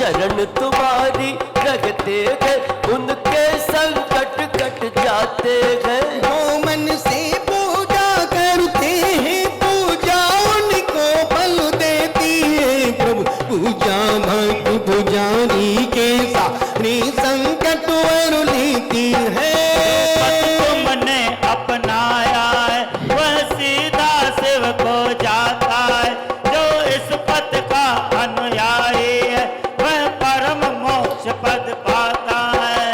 शरण तुम्हारी रखते गए उनके संकट कट जाते गए। जो मन से पूजा करते हैं पूजा उनको फल देती है प्रभु। पूजा भक्त पुजारी के सारे संकट वर लेती है। तुमने अपनाया है वह सीधा सेवक हो जाता है। जो इस पथ का अनुयायी है वह परम मोक्ष पद पाता है।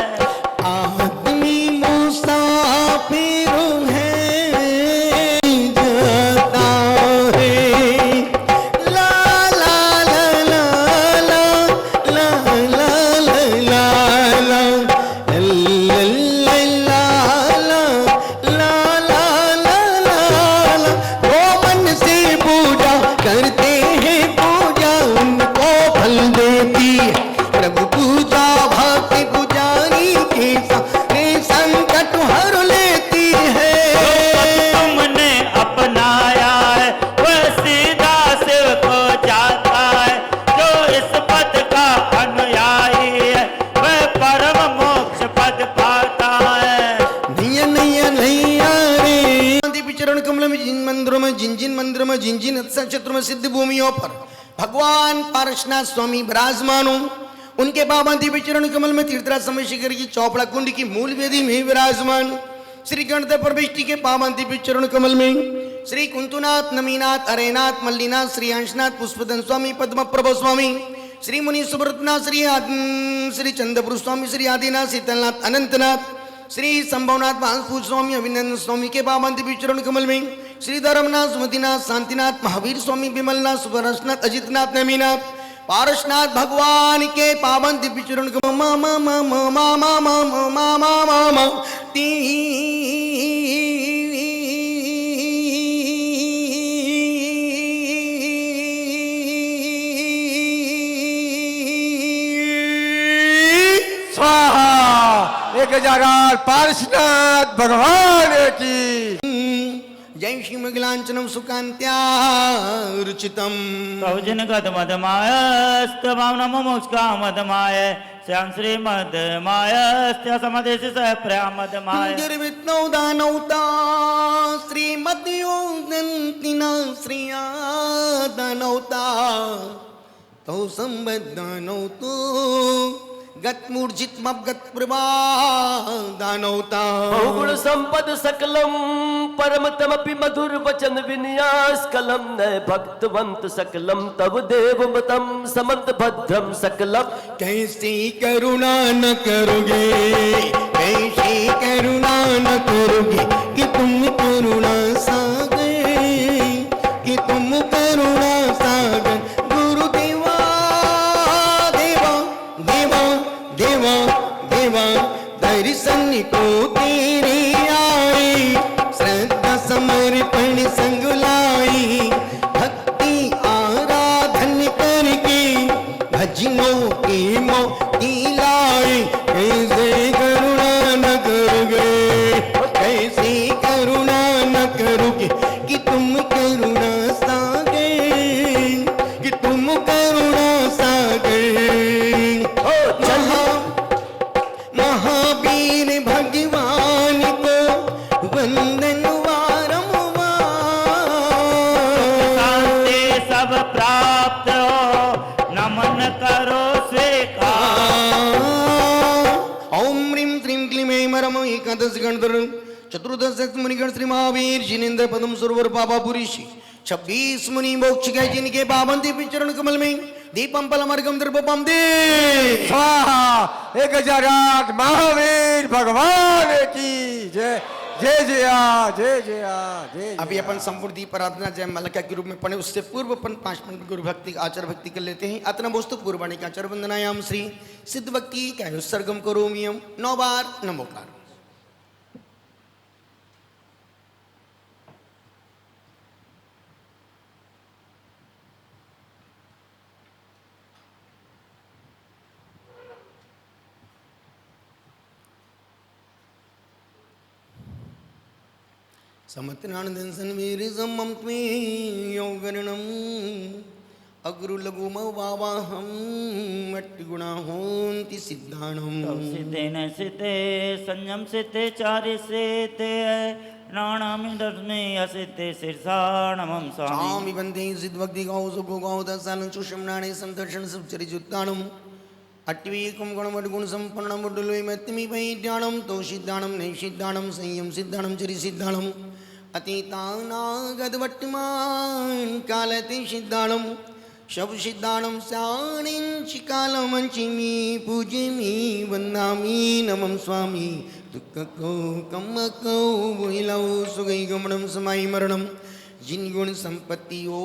आदमी मुसाफिर है जाता है। ला ला ला ला ला ला ला ला ला वो मन से पूजा करते हैं पूजा उनको फल देती है प्रभु। पूजा भक्ति पुजारी के सारे संकट हर लेती है। तुमने अपनाया है वह सीधा सेवक हो जाता है। जो इस पद का अनुयायी है वह परम मोक्ष पद पाता है। नैया नैया नैया रे विचरण कमल में जिन मंदिरों में जिन क्षेत्र में सिद्ध भूमियों पर भगवान पारसनाथ स्वामी विराजमान हो। उनके बाबांती विचरण कमल में तीर्थराज समय शिखर की चौपड़ा कुंड की मूल वेदी में विराजमान श्री गणतः प्रविष्टि के पावंती विचरण कमल में श्री कुंतुनाथ नमीनाथ अरेनाथ मल्लीनाथ श्री अंशनाथ पुष्पदन स्वामी पद्म प्रभु स्वामी श्री मुनि सुब्रतनाथ श्री चंद्रपुर स्वामी श्री आदिनाथ शीतलनाथ अनंतनाथ श्री संभवनाथ भांसपूज स्वामी अभिनंदन स्वामी के पावंती विचरण कमल में श्री धर्मनाथ सुमतिनाथ शांतिनाथ महावीर स्वामी विमलनाथ सुबरसनाथ अजितनाथ नमीनाथ पारसनाथ भगवान के पावन दिव्य चरण को मा मा मा मा मा मा मा मा मा मा मा टी स्वाहा 1008 पारसनाथ भगवान की जय श्री मंगलांचनम सुकांत्या रुचितम प्रभुजन गद मदमायस्तवाम नमो मोक्षका मदमाय श्याम श्री मदमायस्त्य समदेश सह प्रेमदमाय निर्वित्नौ दानौता श्रीमद्योगन्तिना श्रिया दानौता तौ संबद्धानौतो गत्मूर्जित मब्गत प्रवादानौता बहुगुण संपद सकलम परमतमपि मधुर वचन विन्यास कलम न भक्तवंत सकलम तब देव मतम समंत भद्रम सकलम। कैसी करुणा न करोगे कैसी करुणा न करोगे कि तुम करुणा सागर कि तुम करुणा सागर गुरुदेवा देवा देवा देवा देवा दर्शन को तेरे आए श्रद्धा समर्पण संग लाई भक्ति आराधन करके भजनों की मोती लाए। कैसे करुणा न करोगे कैसे करुणा न करोगे कि तुम करुणा सागर कि तुम करुणा सागर। महावीर भगवान को वंदन सब प्राप्त हो नमन करो स्वीकार। ओम ह्रीं श्रीं क्लीं ऐं परम एकादश गणधर चतुर्दश मुनिगण श्री महावीर जिनेन्द्र पदम सरोवर बाबा पुरीशी 26 मुनि मोक्ष गए जिनके पावंती विचरण कमल में दीपम पलमर्गम द्रपम दे स्वाहा 1008 महावीर भगवान की जय जय जया जय जया जय। अभी अपन संपूर्ण दीप आराधना जय मलका के रूप में पढ़े उससे पूर्व अपन 5 मिनट गुरु भक्ति आचार भक्ति कर लेते हैं। अतना वस्तु पूर्वाणी का आचार वंदनायाम श्री सिद्ध भक्ति क्या सर्गम करोमियम 9 बार नमोकार। समत्नानंदन वीर समम योगरणम अग्रु लघु मवाहम अट्गुणा होन्ति सिद्धाणम सिद्धे न सिद्धे संयम सिद्धे चारि सिद्धे नाणामि दर्मे असिद्धे शीर्षाणमं स्वामी स्वामी बंदे सिद्धभक्ति गौ सुखो गौ दसालं सुषमनाणे संदर्शन सुचरिजुत्ताणम अट्वीकं गुणमद्गुण संपन्नं बुद्धलोय मत्तिमि वैद्याणं तो सिद्धाणं नैषिद्धाणं संयम सिद्धाणं चरि सिद्धाणं अतीतानागतवर्तमान कालते सिद्धाणं शब सिद्धाणं साणिंचि कालमंचिमि पूजिमि वन्दामि नमं स्वामी दुःखको कम्मको वैलौ सुगै गमनं समाय मरणं जिन गुण संपत्ति ओ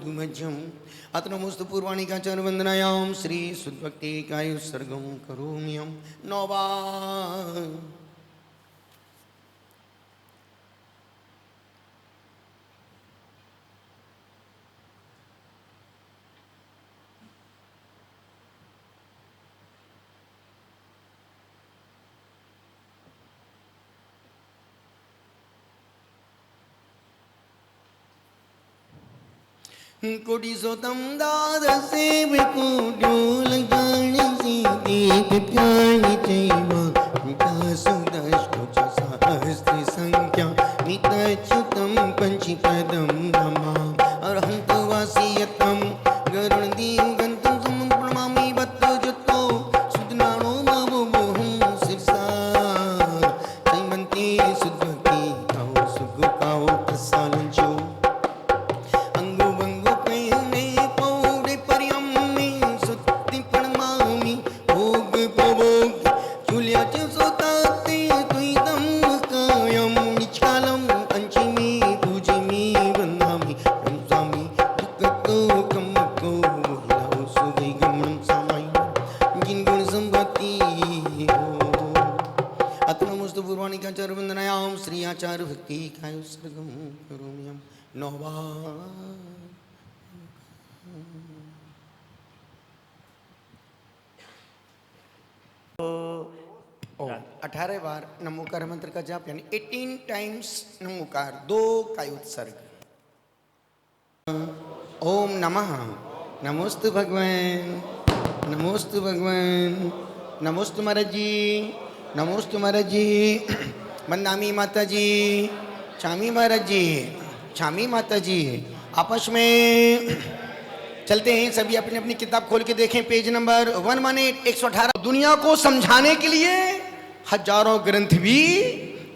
धुमजम् अत्र नमोस्तु पूर्वाणिकाचार्य वंदनायां श्री सुद्भक्ति काय उत्सर्गं करोम्यहं नौबा कोटि सोतम दादसे विपुड्यो लगाणि सीते पिप्याणि चैव विकासुदष्टो च सहस्रि संख्या मितच्युतं पंचपदं नमामि अरहं वासियतं गरुणदीं गन्तं समं प्रणमामि वत्तो जुत्तो सुदनाणो मवोहं शिरसा जयमन्ते सुद्भक्ति काओ सुगु काओ तस्सालंचो श्री आचार्य भक्ति काय उत्सर्गं करोम्यहं नौबा 18 बार नमोकार मंत्र का जाप यानी 18 टाइम्स नमोकार 2 का उत्सर्ग। ओम नमः नमोस्तु भगवान नमोस्तु भगवान नमोस्तु महाराज जी नमोस्तु महाराज जी वंदामी माता जी छामी महाराज जी छामी माता जी। आपस में चलते हैं सभी अपनी अपनी किताब खोल के देखें पेज नंबर 118 दुनिया को समझाने के लिए हजारों ग्रंथ भी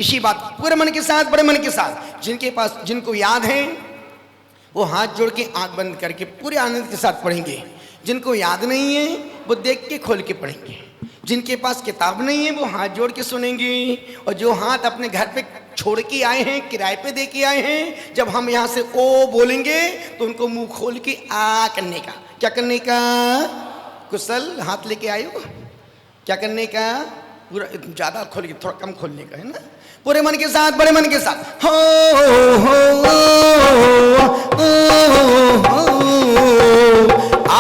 इसी बात पूरे मन के साथ बड़े मन के साथ जिनके पास जिनको याद है वो हाथ जोड़ के आंख बंद करके पूरे आनंद के साथ पढ़ेंगे। जिनको याद नहीं है वो देख के खोल के पढ़ेंगे। जिनके पास किताब नहीं है वो हाथ जोड़ के सुनेंगे। और जो हाथ अपने घर पे छोड़ के आए हैं किराए पे दे के आए हैं जब हम यहाँ से ओ बोलेंगे तो उनको मुंह खोल के आ करने का क्या करने का कुशल हाथ लेके आए हो क्या करने का पूरा ज्यादा खोल के थोड़ा कम खोलने का है ना पूरे मन के साथ बड़े मन के साथ हो आ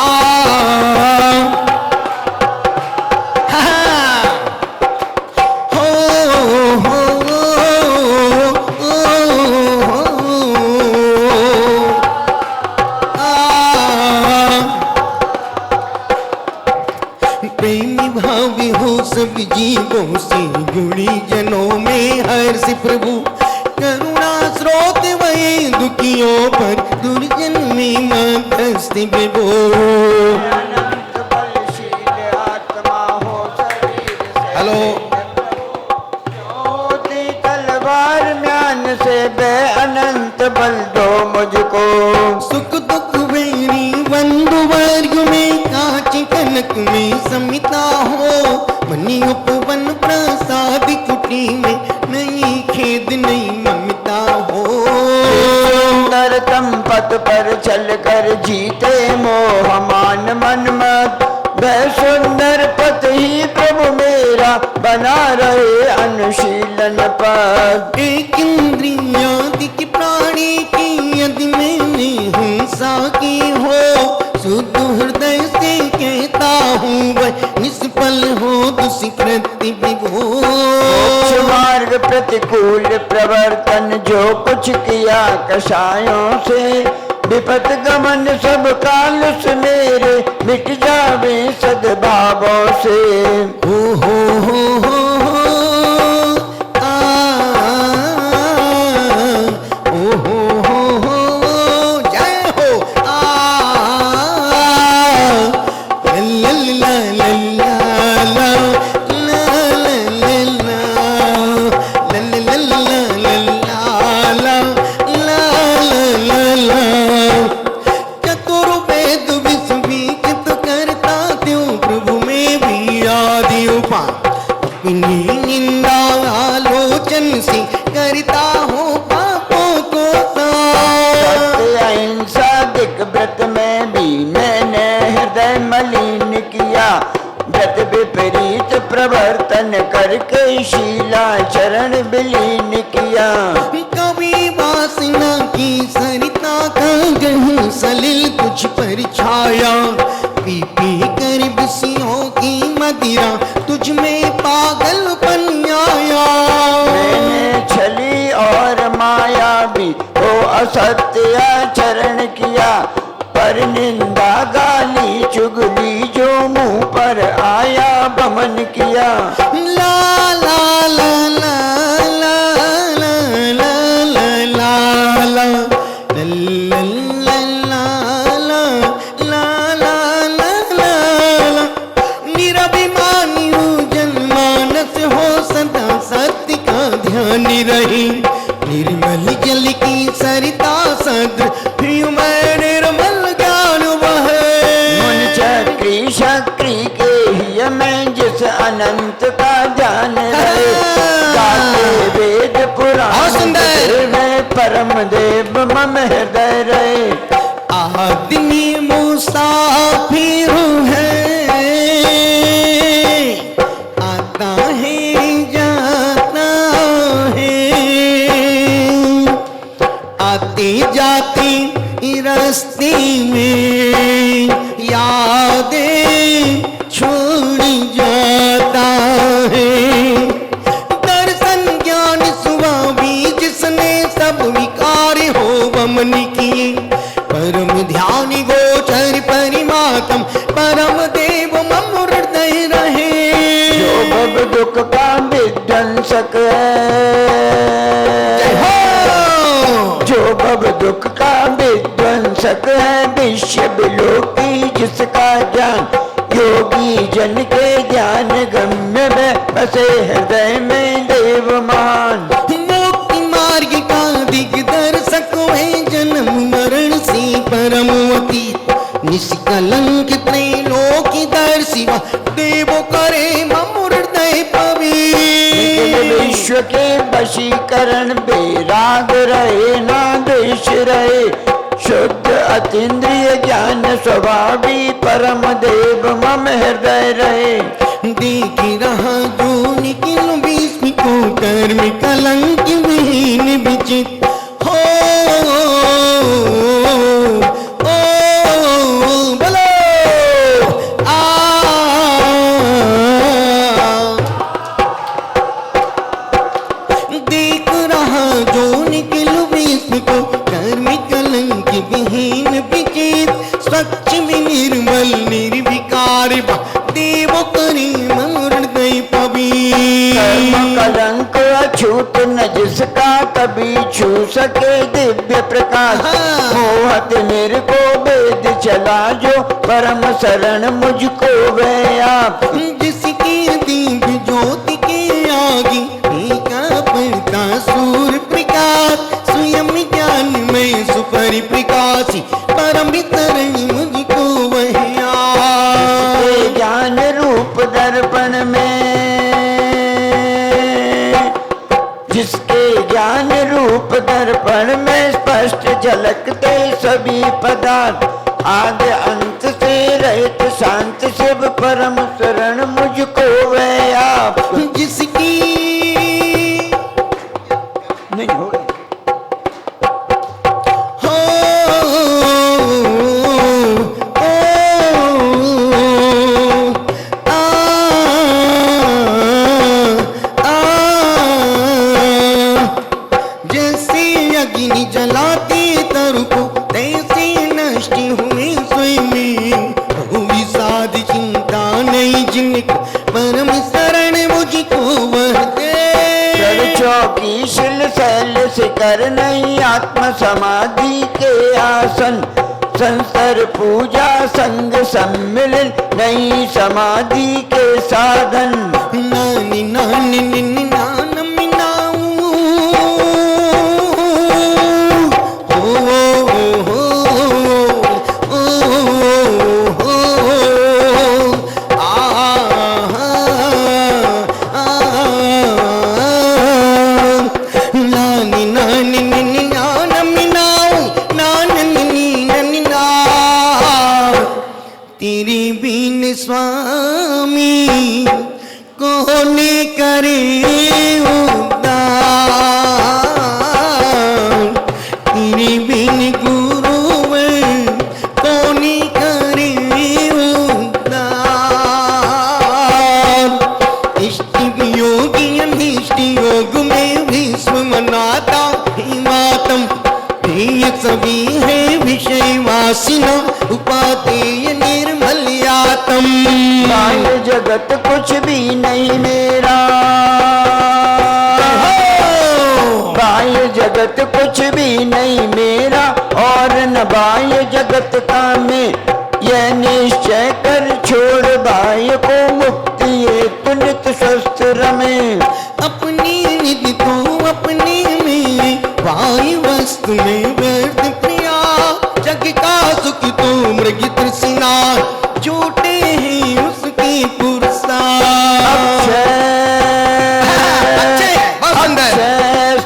सब जीवों से जुड़ी जनों में हर्ष प्रभु करुणा स्रोत वही दुखियों पर दुर्जन में मध्यस्थ विभो हेलो तलवार म्यान से बे अनंत बल दो मुझको सुख दुख वेरी बंधु वर्ग में कांच कनक में समिता हो मनी उपवन प्रसाद कुटी में नहीं खेद नहीं ममता हो सुंदर तम पद पर चल कर जीते मोह मान मन मत वह सुंदर पद ही प्रभु मेरा बना रहे अनुशीलन पद एक इंद्रिया की प्राणी की यदि मैंने हिंसा की हो शुद्ध हृदय से कहता हूँ वह निष्फल हो दुष्कृति विभो मार्ग प्रतिकूल प्रवर्तन जो कुछ किया कषायों से विपत गमन सब काल सुनेरे, मिट जावे सद्भावों से। हो जय हो ला ला ला ला ला ला ला ला ला। चतुर्वेद विश्वविदित करता त्यों प्रभु में भी आदि उपाय, अपनी निंदा आलोचन से करता हो पापों को सत्य अहिंसा दिक व्रत में भी मैंने हृदय मलिन किया, व्रत विपरीत प्रवर्तन करके शीलाचरण विलीन किया। कभी वासना की सरिता का गहन सलिल तुझ पर छाया, पी पी कर विषयों की मदिरा तुझ में पागलपन आया। मैंने छली और माया भी हो असत्य आचरण किया, पर निंदा गाली चुगली जो मुंह पर आया बमन किया। ला ला ला ला ला ला ला ला ला ला। निरभिमानी जनमानस हो सदा सत्य का ध्यान रही, निर्मल जल की सरिता सद्र प्रिय में निर्मल ज्ञान बहे। मुन चक्री शक्री के ही में जिस अनंत का ध्यान रहे, गाते वेद पुराण में परम देव मम हृदय रहे। आदमी मुसाफिर है, आता है जाता है, आते जाते रास्ते में यादें छोड़ जाता है। दर्शन ज्ञान सुभावी जिसने सब विकार हो वमन किए, परम ध्यान गोचर परिमातम परम देव मम हृदय रहे। जो भव दुख का विध्वंसक जय है, हो। जो भव दुख का विध्वंसक है, विश्व विलोकी जिसका ज्ञान, योगी जन के ज्ञान गम्य में बसे हृदय में देव मान। मुक्ति मार्ग का दिग्दर्शक है, जन्म मरण से परम अतीत, निष्कलंक त्रैलोकी दर्शिवा देवो करे मम हृदय पवित्र। विश्व के वशीकरण बेराग रहे ना द्वेष रहे, शुद्ध अतीन्द्रिय ज्ञान स्वभावी परम देव मम हृदय रहे। देख रहा जो निखिल भीष्म को कर्म कलंक विहीन विचित हो। बोलो देख रहा जो निखिल भीष्म को कर्म कलंक विहीन विचित, स्वच्छ निर्मल निर्विकार देव करी मम हृदय पवित्र। कलंक अछूत न जिसका कभी छू सके दिव्य प्रकाश, मोहत मेरे को वेद चला जो परम शरण मुझको वे आप। जिसकी दिव्य ज्योति के आगे फीका पड़ता सूर्य प्रकाश, स्वयं ज्ञान में सुपरि प्रकाशी परम तरण मुझको वही आप। ज्ञान रूप दर्पण में, जिसके ज्ञान रूप दर्पण में स्पष्ट झलकते सभी पदार्थ, आदि अंत से रहित शांत शिव परम शरण मुझको वे आप। जिसकी नहीं हो गया। जैसे अग्नि जलाती तरु को, तैसे आत्म समाधि के आसन, संसार पूजा संग सम्मिलन, नई समाधि के साधन। नानी नानी निन्नी नानम नाऊ, ओ हो नानी नानी निन्नी नानम नाऊ, नानी नन्नी ना, तेरी बिन स्वामी कौन करे उद्धार, तेरी बिन गुरुवर कौन करे उद्धार। इष्ट योगी अनिष्ट योग में भीष्म मनाता, हिमातम प्रिय सभी है विषय वासिना, उपादेय निर्मल्यातम। बाह्य जगत कुछ भी नहीं मेरा, बाह्य जगत कुछ भी नहीं मेरा, और न बाह्य जगत का मैं, यह निश्चय कर छोड़ बाह्य को, मुक्ति ये पुनित स्वस्थ रमे। अपनी निधि तो अपने में, बाह्य वस्तु में व्यर्थ प्रिया, जग का सुख तो मृग तृष्णा, झूठे हैं उसकी पुरस्कार। अक्षय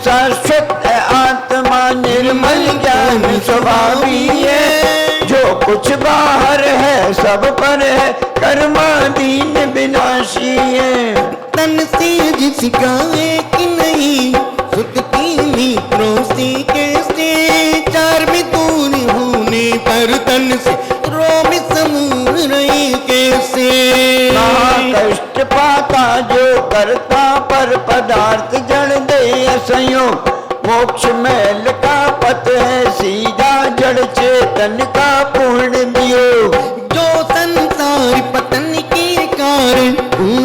शाश्वत आत्मा निर्मल ज्ञान स्वभावी है, जो कुछ बाहर है सब पर है, कर्माधीन विनाशी है। तन से जिसका एक नहीं, सुख की मित्रों से कैसे, चार में दूर होने पर तन से रोम समूह रहे कैसे। कष्ट पाता जो करता पर पदार्थ जड़ दे असंयोग, मोक्ष मैल का पथ है सीधा, जड़ चेतन का पूर्ण वियोग। जो संसार पतन के कारण,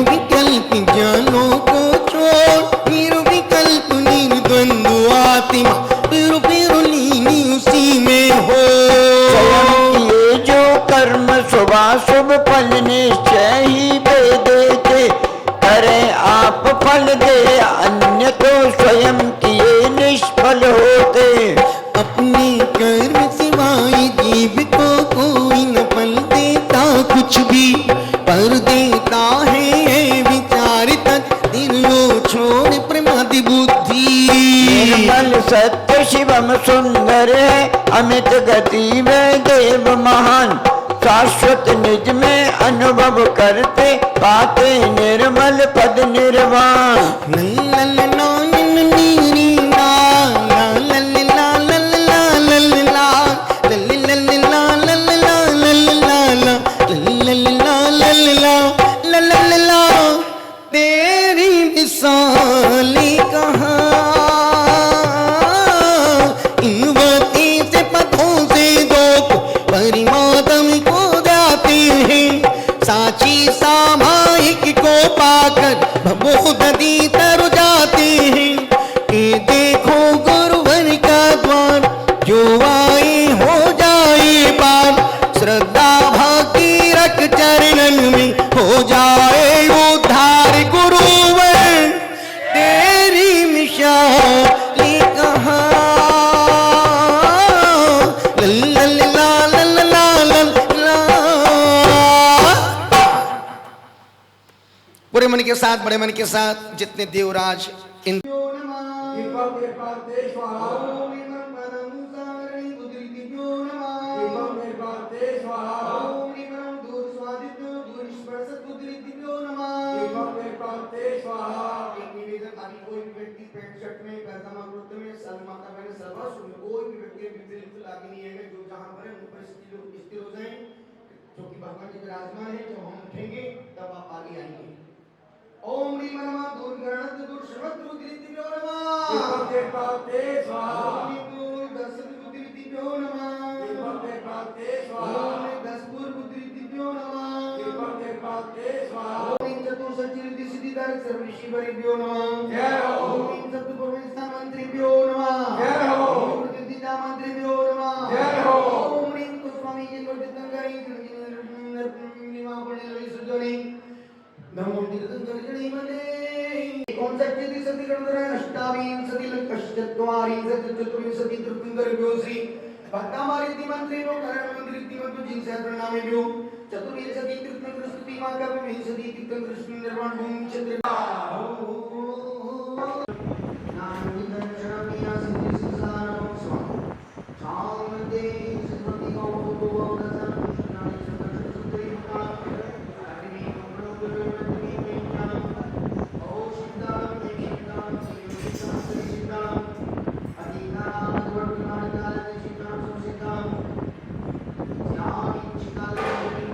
विकल्प ज्ञानों को छोड़, निर्विकल्प निर्द्वंद्व आत्मा, फिर लीनी उसी में हो। स्वयं किए जो कर्म शुभाशुभ फल निश्चय ही देते, करे आप फल दे अन्य तो स्वयं किए निष्फल होते। अपने कर्म सिवाय जीव को कोई न फल देता कुछ भी, पर देता है विचार तक दिलो छोड़ प्रमादि बुद्धि। निर्मल सत्य शिवम सुंदर है, अमित गति में देव महान, शाश्वत निज में अनुभव करते, पाते निर्मल पद निर्वाण। तेरी मिसाली कहाँ, इनवती से पथों से दो परिमातम को जाते हैं, साची सामायिक को पाकर भवोदधि तर जाते हैं। ये देखो गुरुवर का द्वार, जो आए हो जाए पार, श्रद्धा भक्ति रख चरणन में हो जाए उद्धार। गुरुवर तेरी मिसाली कहाँ, पूरे मन के साथ, बड़े मन के साथ, जितने देवराज इन कोई भी व्यक्ति पैंट शर्ट में, पैजामा कुर्ते में, सलमाता पहने, सलवार सूट में, कोई भी व्यक्ति बिल्कुल आगे नहीं आएगा। जो जहां पर है उन पर स्थिर हो जाएं, क्योंकि भगवान जी विराजमान है। जब हम उठेंगे तब आप आगे आएंगे। ओम ह्रीं नमः दुर्गणत दुर्श्रवद्रुद्रिभ्यो नमः, देवते पाते स्वाहा, ओम दशद्रुद्रिभ्यो नमः, देवते पाते स्वाहा, ओम दशपुरद्रुद्रिभ्यो नमः, देवते पाते स्वाहा, ओम चतुर्सचिरिति सिद्धिदायक सर्वऋषिवरेभ्यो नमः, जय हो, ओम सप्तपूर्व मंत्रिभ्यो नमः, जय हो। नमो तीर्थंकर्षणीमते एकोनसत्तिति सति गणधर अष्टाविंशति लक्षचत्वारिंशति चतुर्विंशति तीर्थंकरेभ्यो श्री भक्तामारिति मंत्रेभ्यो करणमंत्रितिमतो जिनसेत्रनामेभ्यो चतुर्विंशति तीर्थंकरस्तुति माकाव्य विंशति तीर्थंकरस्तु निर्वाण भूमि चंद्र नानि दर्शनमिया सिद्धि सुसानम स्वामी चामते सुमति गौरव गौरव कृष्णानि संकर्षसुत्रे मता अग्नि मंगलोदरमति ज्ञानम ओ सिद्धां देशितां सिद्धां अधिकारां वर्तमानकाले सिद्धां संसिद्धां यामि चिकाले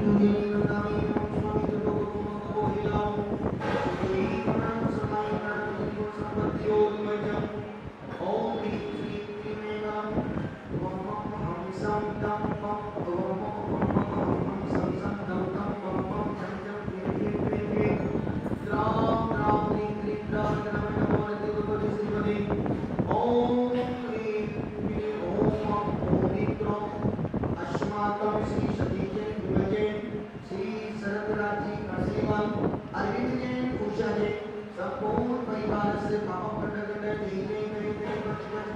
मुनिनामि स्वामी तुको हिलाओ देवनां समायनां संपत्तियोगमजं ओम ह्रीं श्रीं क्लीं ओम हम सं तम पम ओम हम सं तम तम पम पम जं जं क्लीं क्लीं द्रां द्रां क्लीं क्लीं द्रां द्रां नमो देवपति श्रीमते ओम ह्रीं क्लीं ओम पवित्रं अस्माकं श्री सतीजन विमजन श्री शरदराजी नरसिंहम अरविंद जैन उषा जैन संपूर्ण परिवार से पापा खंड धीरे धीरे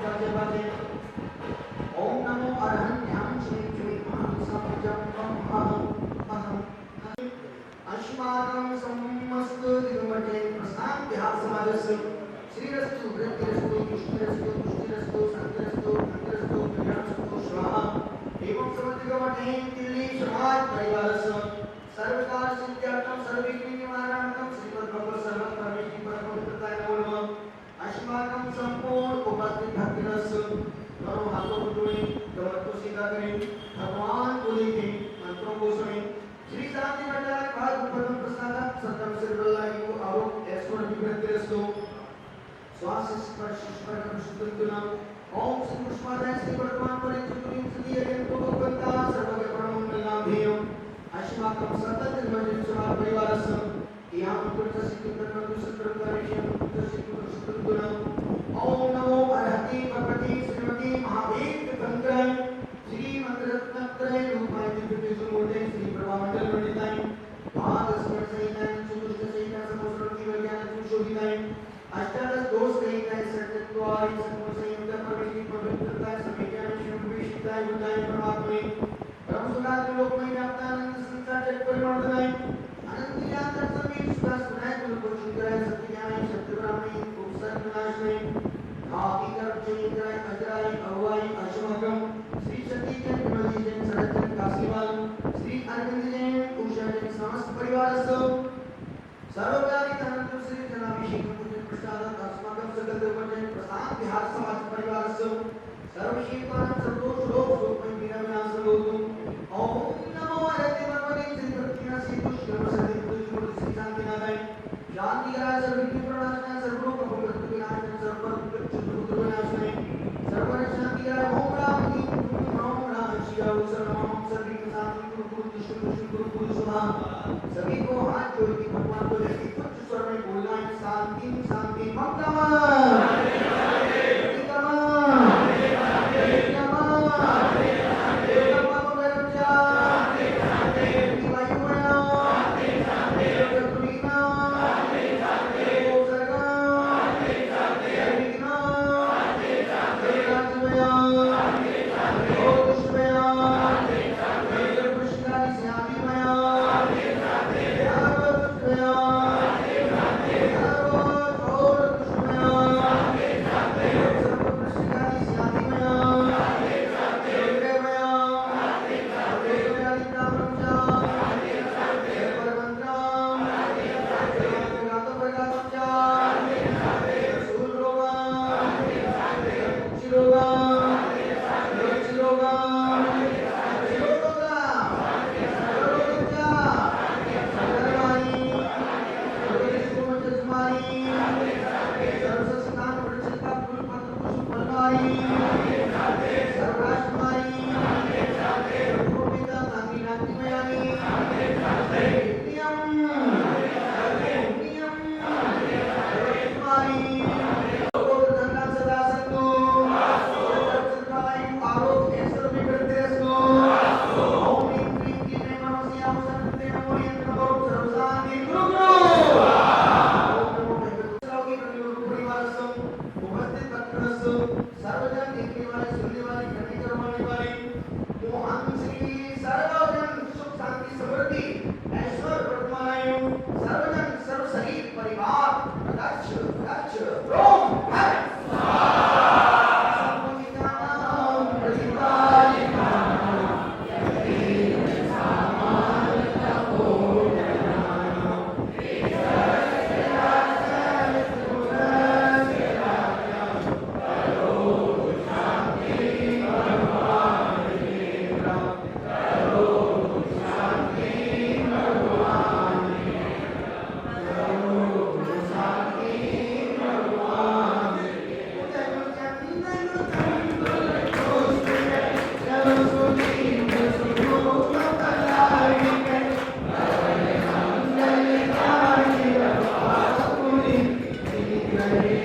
बाजे बाजे ओम नमो अरहन्यां श्री श्री महान सपजम अहम अस्माकं समस्त दिगंबरजन प्रस्थान बिहार समाजस्य श्रीरस्तु वृद्धिरस्तु पुष्टिरस्तु पुष्टिरस्तु शांतिरस्तु शांतिरस्तु कल्याणस्तु स्वाहा एवं समस्त दिगंबरजन दिल्ली समाज परिवारस्य सर्वकार सिद्ध्यार्थम सर्वविघ्न निवारणार्थम श्रीमद् भगवत सर्वत्र परमेश्वरी परमपवित्रताय नमो नमः अस्माकं संपूर्ण उपस्थित भक्तरस दोनों हाथों को जोड़े कमर को सीधा करें भगवान को देखें मंत्रों को सुनें श्री शांति मंडल भाग पदम प्रसाद सतम सिरवल्लाही को आरोप ऐश्वर्य विभ्रतिरस्तो श्वास स्पर्श स्पर्श शुद्धुना ओम श्री पुष्पादय श्री वर्तमान परे चतुर्युग सदी अगेंतो भगवंता सर्वगे परममंगलाभेयम अस्माकं सतत निर्मल समाज परिवारस्य यहाँ पुत्र सिद्ध कर्म दुष्कर कार्यम पुत्र सिद्ध शुद्धुना ओम नमो अरहते भगवती श्रीमती महावीर तीर्थंकर श्री मंत्ररत्नत्रय रूपाय दिव्य सुमूर्ते श्री प्रभामंडल मंडिताय पाद स्मरण सहिताय सुदुष्ट सहिताय समोसरति विज्ञान सुशोभिताय अष्टादश दोष सहिताय सत्यत्वाय समूह संयुक्त परमेश्वरी पवित्रताय समेज्ञान शिवविशिष्टाय बुद्धाय परमात्मे ब्रह्मसुदात लोकमय व्याप्तानंद संसार जगत परिवर्तनाय अनंत ज्ञान दर्शन सुधा सुनाय गुरुपुरुषाय सत्यज्ञानाय सत्यब्रह्मणे उपसर्गनाशने आदि कर्मचयित्राय अजराय अवाय अशमकम श्री सतीजन विमलजन सरजन काशीवाल श्री अरविंद जैन उषा जैन समस्त परिवारस्य सर्वव्यापी अनंत श्री जनाभिषेक पूजन प्रसाद अस्माकं सकल देवजन प्रसाद बिहार समाज परिवारस्य सर्वशीलपान सर्वदोष रोग शोकमय विनाश होतु ओम नमो हरते भगवते श्री भक्तिना श्री पुष्करम सदे पुष्कर श्री शांतिनाथाय शांति करा सर्वविघ्न प्रणाशनाय सर्वरोग भगवत विनाशनाय सर्वपर चतुर्भुज विनाशनाय सर्वर शांति करा ओम राम शिवाय सर्वम सर्विघ्न शांति गुरु दुष्ट गुरु सुधा सभी को हाथ जोड़ के भगवान को लेकर उच्च स्वर में बोलना है शांति शांति मंगलम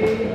रे